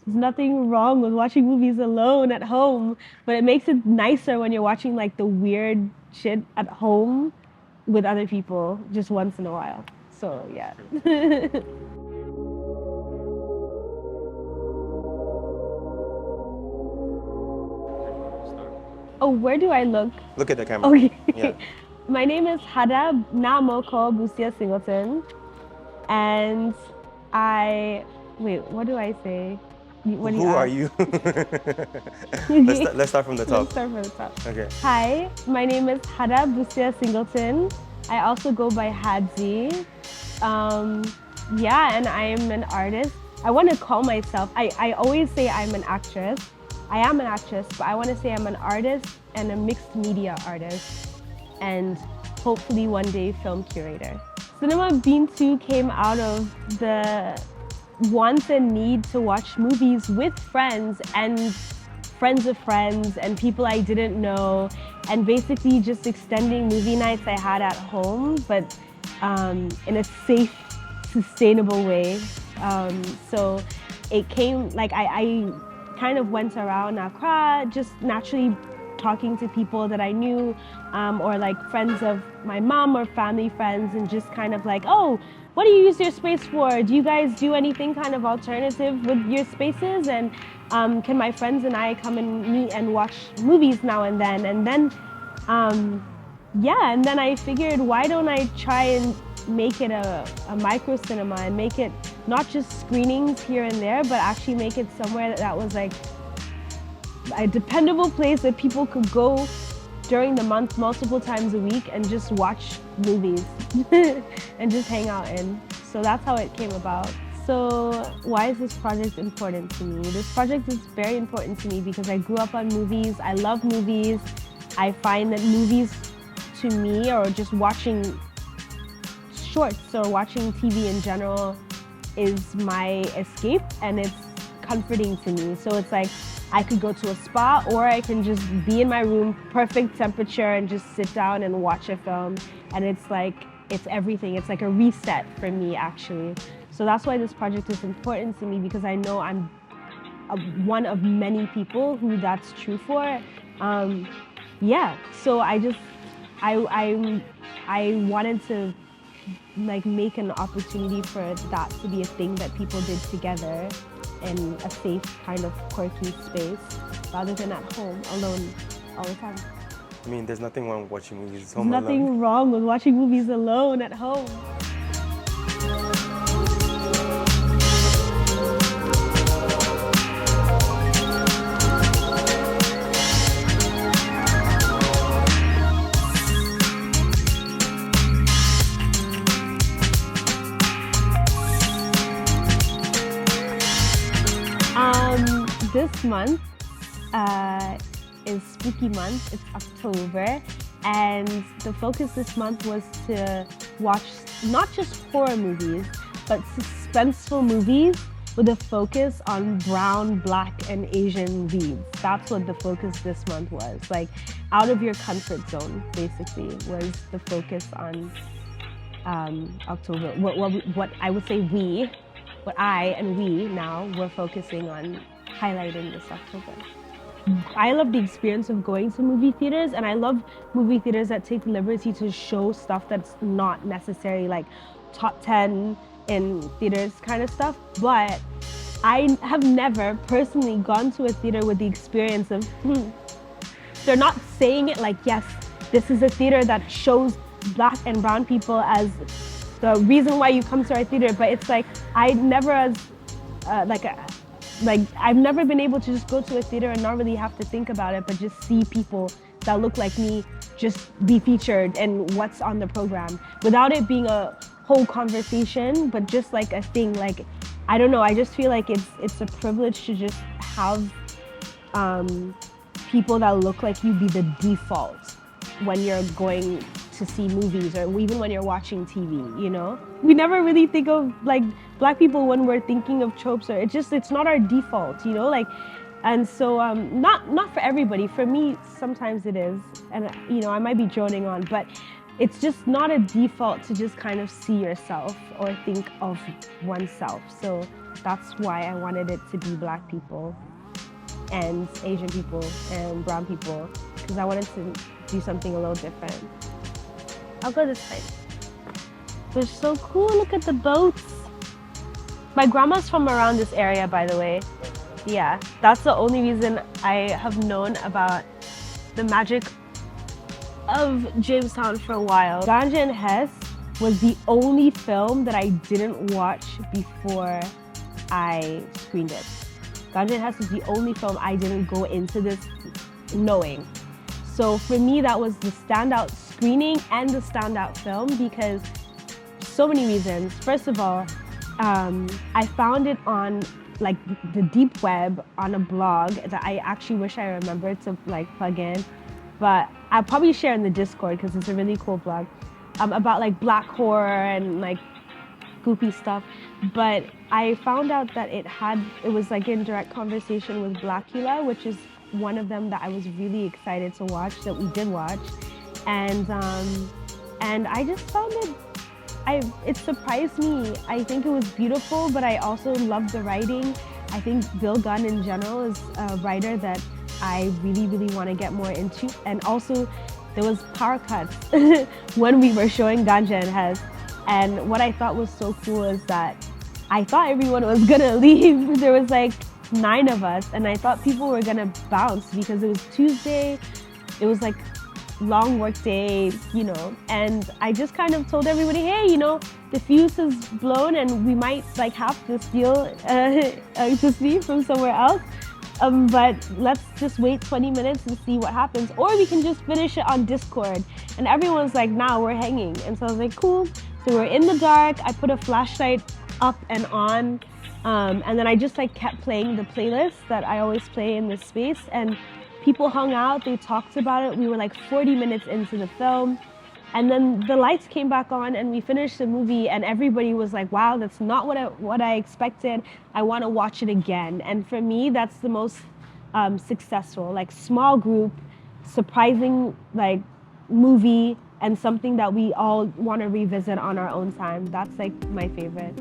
There's nothing wrong with watching movies alone at home, but it makes it nicer when you're watching like the weird shit at home with other people just once in a while. So yeah. Oh, where do I look? Look at the camera. Okay. Yeah. My name is Hadar Namoko Busia Singleton, and I wait. What do I say? What do you Who are ask? you? Okay. Let's start from the top. Let's start from the top. Okay. Hi, my name is Hadar Busia Singleton. I also go by Hadzi. Um, yeah, and I am an artist. I want to call myself, I always say I'm an actress. I am an actress, but I want to say I'm an artist and a mixed media artist. And hopefully one day film curator. Cinema Beento came out of the want and need to watch movies with friends and friends of friends and people I didn't know, and basically just extending movie nights I had at home, but in a safe, sustainable way. So it came like I kind of went around Accra, just naturally talking to people that I knew, or like friends of my mom or family friends, and just kind of like, oh, what do you use your space for? Do you guys do anything kind of alternative with your spaces? And can my friends and I come and meet and watch movies now and then? And then, yeah, and then I figured, why don't I try and make it a micro cinema and make it not just screenings here and there, but actually make it somewhere that was like a dependable place that people could go during the month multiple times a week and just watch movies and just hang out in. So that's how it came about. So why is this project important to me? This project is very important to me because I grew up on movies. I love movies. I find that movies to me, or just watching shorts or watching TV in general, is my escape, and it's comforting to me. So it's like I could go to a spa, or I can just be in my room, perfect temperature, and just sit down and watch a film. And it's like, it's everything. It's like a reset for me, actually. So that's why this project is important to me, because I know I'm one of many people who that's true for. Yeah, so I wanted to like make an opportunity for that to be a thing that people did together in a safe kind of quirky space, rather than at home alone all the time. I mean, there's nothing wrong with watching movies at There's home alone. nothing wrong with watching movies alone at home. This month is spooky month. It's October, and the focus this month was to watch not just horror movies, but suspenseful movies with a focus on brown, black, and Asian leads. That's what the focus this month was. Like, out of your comfort zone, basically, was the focus on October. What I would say what I and we now were focusing on highlighting this October. I love the experience of going to movie theaters, and I love movie theaters that take the liberty to show stuff that's not necessarily like top 10 in theaters kind of stuff. But I have never personally gone to a theater with the experience of, they're not saying it like, yes, this is a theater that shows black and brown people as the reason why you come to our theater, but it's like, I never as I've never been able to just go to a theater and not really have to think about it, but just see people that look like me just be featured and what's on the program without it being a whole conversation, but just like a thing. Like, I don't know, I just feel like it's a privilege to just have people that look like you be the default when you're going to see movies, or even when you're watching TV, you know? We never really think of like black people when we're thinking of tropes, or it's not our default, you know? Like, and so not for everybody. For me, sometimes it is, and you know, I might be droning on, but it's just not a default to just kind of see yourself or think of oneself. So that's why I wanted it to be Black people and Asian people and brown people, because I wanted to do something a little different. I'll go this way. They're so cool. Look at the boats. My grandma's from around this area, by the way. Yeah, that's the only reason I have known about the magic of Jamestown for a while. Ganja and Hess was the only film that I didn't watch before I screened it. Ganja and Hess was the only film I didn't go into this knowing. So for me, that was the standout screening and the standout film because so many reasons. First of all, I found it on like the deep web on a blog that I actually wish I remembered to like plug in, but I'll probably share in the Discord because it's a really cool blog about like Black horror and like goofy stuff. But I found out that it was like in direct conversation with Blackula, which is one of them that I was really excited to watch, that we did watch, and I just found it surprised me. I think it was beautiful, but I also loved the writing. I think Bill Gunn in general is a writer that I really, really want to get more into. And also, there was power cuts when we were showing Ganja and Hess. And what I thought was so cool is that I thought everyone was gonna leave. There was like 9 of us, and I thought people were gonna bounce because it was Tuesday. It was like long work day, you know, and I just kind of told everybody, hey, you know, the fuse is blown and we might like have to steal to see from somewhere else, but let's just wait 20 minutes and see what happens, or we can just finish it on Discord. And everyone's like, nah, we're hanging. And so I was like, cool. So we're in the dark. I put a flashlight up and on, and then I just like kept playing the playlist that I always play in this space, and people hung out, they talked about it. We were like 40 minutes into the film, and then the lights came back on and we finished the movie, and everybody was like, wow, that's not what I expected. I want to watch it again. And for me, that's the most successful, like small group, surprising like movie, and something that we all want to revisit on our own time. That's like my favorite.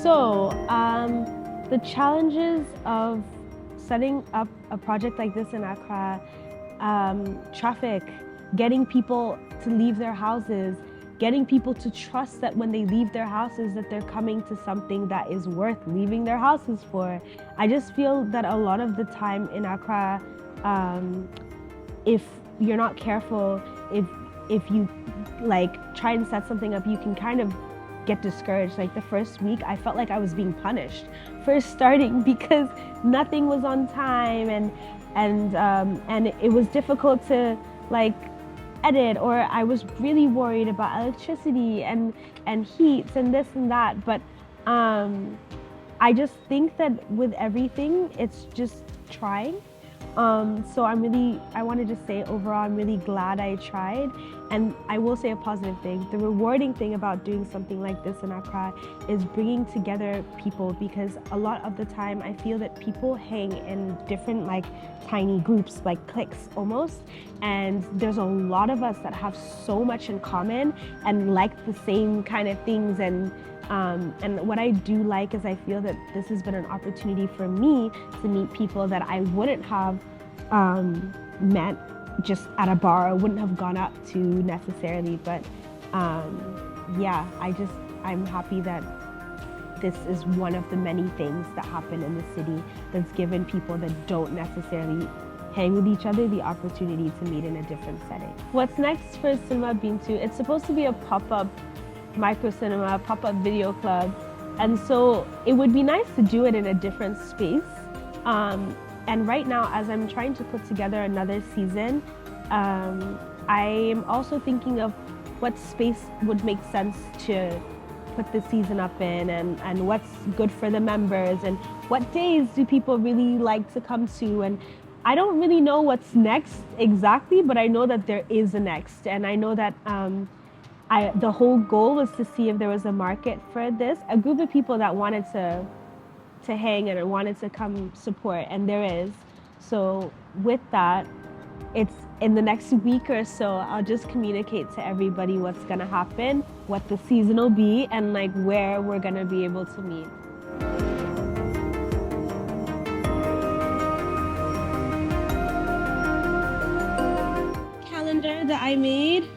So, the challenges of setting up a project like this in Accra, traffic, getting people to leave their houses, getting people to trust that when they leave their houses that they're coming to something that is worth leaving their houses for. I just feel that a lot of the time in Accra, if you're not careful, if you like try and set something up, you can kind of get discouraged. Like the first week, I felt like I was being punished for starting because nothing was on time, and it was difficult to like edit, or I was really worried about electricity and heat and this and that. But I just think that with everything, it's just trying. So I wanted to say overall, I'm really glad I tried. And I will say a positive thing. The rewarding thing about doing something like this in Accra is bringing together people, because a lot of the time I feel that people hang in different like tiny groups, like cliques almost. And there's a lot of us that have so much in common and like the same kind of things. And what I do like is I feel that this has been an opportunity for me to meet people that I wouldn't have met just at a bar, I wouldn't have gone up to necessarily. But yeah, I'm happy that this is one of the many things that happen in the city that's given people that don't necessarily hang with each other the opportunity to meet in a different setting. What's next for Cinema Beento? It's supposed to be a pop-up micro cinema, pop-up video club, and so it would be nice to do it in a different space. And right now, as I'm trying to put together another season, I am also thinking of what space would make sense to put the season up in, and what's good for the members, and what days do people really like to come to. And I don't really know what's next exactly, but I know that there is a next, and I know that the whole goal was to see if there was a market for this, a group of people that wanted to hang and wanted to come support, and there is. So with that, it's in the next week or so, I'll just communicate to everybody what's gonna happen, what the season will be, and like where we're gonna be able to meet. Calendar that I made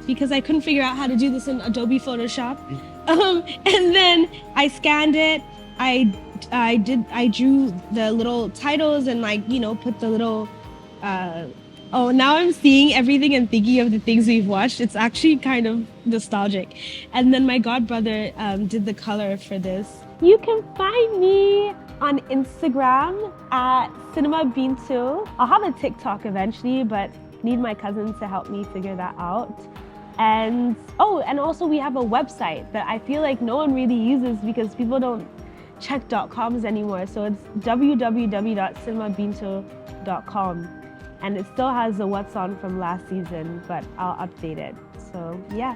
because I couldn't figure out how to do this in Adobe Photoshop, and then I scanned it. I drew the little titles and put the little. Oh, now I'm seeing everything and thinking of the things we've watched. It's actually kind of nostalgic. And then my godbrother did the color for this. You can find me on Instagram at Cinema Beento. I'll have a TikTok eventually, but need my cousin to help me figure that out. And also we have a website that I feel like no one really uses because people don't check .coms anymore. So it's www.cinemabeento.com. And it still has the what's on from last season, but I'll update it. So yeah.